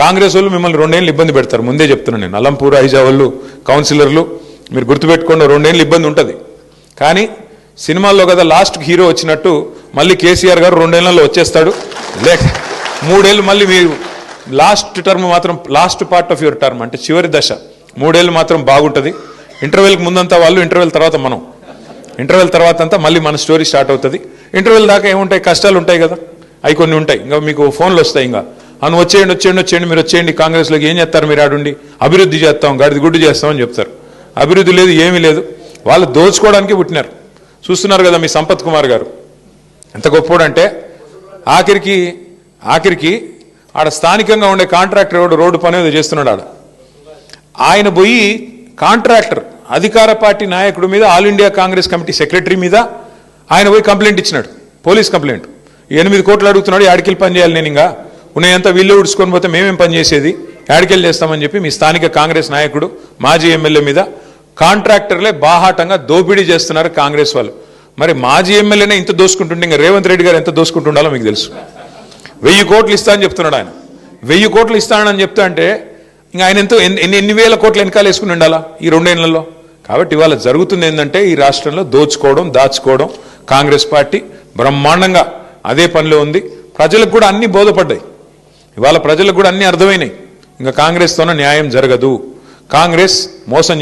కాంగ్రెస్ వాళ్ళు మిమ్మల్ని 2 ఏళ్ళు ఇబ్బంది పెడతారు. ముందే చెప్తున్నాను నేను. అలంపూర్ ఐజా వాళ్ళు కౌన్సిలర్లు మీరు గుర్తుపెట్టుకోండి, 2 ఏళ్ళు ఇబ్బంది ఉంటుంది. కానీ సినిమాల్లో కదా లాస్ట్ హీరో వచ్చినట్టు మళ్ళీ కేసీఆర్ గారు 2 ఏళ్లలో వచ్చేస్తాడు. లేక 3 ఏళ్ళు మళ్ళీ మీరు లాస్ట్ టర్మ్ మాత్రం, last part of your term అంటే చివరి దశ 3 ఏళ్ళు మాత్రం బాగుంటుంది. ఇంటర్వెల్కి ముందంతా వాళ్ళు, ఇంటర్వెల్ తర్వాత మనం, ఇంటర్వెల్ తర్వాత అంతా మళ్ళీ మన స్టోరీ స్టార్ట్ అవుతుంది. ఇంటర్వెల్ దాకా ఏముంటాయి, కష్టాలు ఉంటాయి కదా, అవి కొన్ని ఉంటాయి. ఇంకా మీకు ఫోన్లు వస్తాయి, ఇంకా అవును వచ్చేయండి మీరు వచ్చేయండి కాంగ్రెస్లోకి, ఏం చేస్తారు మీరు ఆడుండి, అభివృద్ధి చేస్తాం, గడిది గుడ్డు చేస్తామని చెప్తారు. అభివృద్ధి లేదు, ఏమీ లేదు. వాళ్ళు దోచుకోవడానికి పుట్టినారు. చూస్తున్నారు కదా మీ సంపత్ కుమార్ గారు ఎంత గొప్పోడంటే, ఆఖరికి ఆడ స్థానికంగా ఉండే కాంట్రాక్టర్ ఎవడు రోడ్డు పని ఏదో చేస్తున్నాడు ఆడ. ఆయన పోయి కాంట్రాక్టర్ అధికార పార్టీ నాయకుడి మీద, all India Congress committee secretary మీద ఆయన పోయి కంప్లైంట్ ఇచ్చినాడు, పోలీస్ కంప్లైంట్. 8 కోట్లు అడుగుతున్నాడు, యాడికెళ్ళి పని చేయాలి, నేను ఇంకా ఉన్నాయంతా వీళ్ళు ఉడుచుకొని పోతే మేమేం పని చేసేది, యాడికెళ్ళి చేస్తామని చెప్పి మీ స్థానిక కాంగ్రెస్ నాయకుడు, మాజీ ఎమ్మెల్యే మీద కాంట్రాక్టర్లే బాహాటంగా దోపిడీ చేస్తున్నారు కాంగ్రెస్ వాళ్ళు. మరి మాజీ ఎమ్మెల్యేనే ఇంత దోసుకుంటుంటే ఇంకా రేవంత్ రెడ్డి గారు ఎంత దోసుకుంటుండాలో మీకు తెలుసు. 1000 కోట్లు ఇస్తా అని చెప్తున్నాడు ఆయన. 1000 కోట్లు ఇస్తానని చెప్తా అంటే ఇంకా ఆయన ఎంతో ఎన్ని వేల కోట్లు వెనకాల వేసుకుని ఉండాలా ఈ 2 ఏళ్లలో. కాబట్టి ఇవాళ జరుగుతుంది ఏంటంటే, ఈ రాష్ట్రంలో దోచుకోవడం, దాచుకోవడం. కాంగ్రెస్ పార్టీ బ్రహ్మాండంగా అదే పనిలో ఉంది. ప్రజలకు కూడా అన్ని బోధపడ్డాయి. ఇవాళ ప్రజలకు కూడా అన్ని అర్థమైనాయి. ఇంకా కాంగ్రెస్తోనే న్యాయం జరగదు, కాంగ్రెస్ మోసం చేస్తుంది.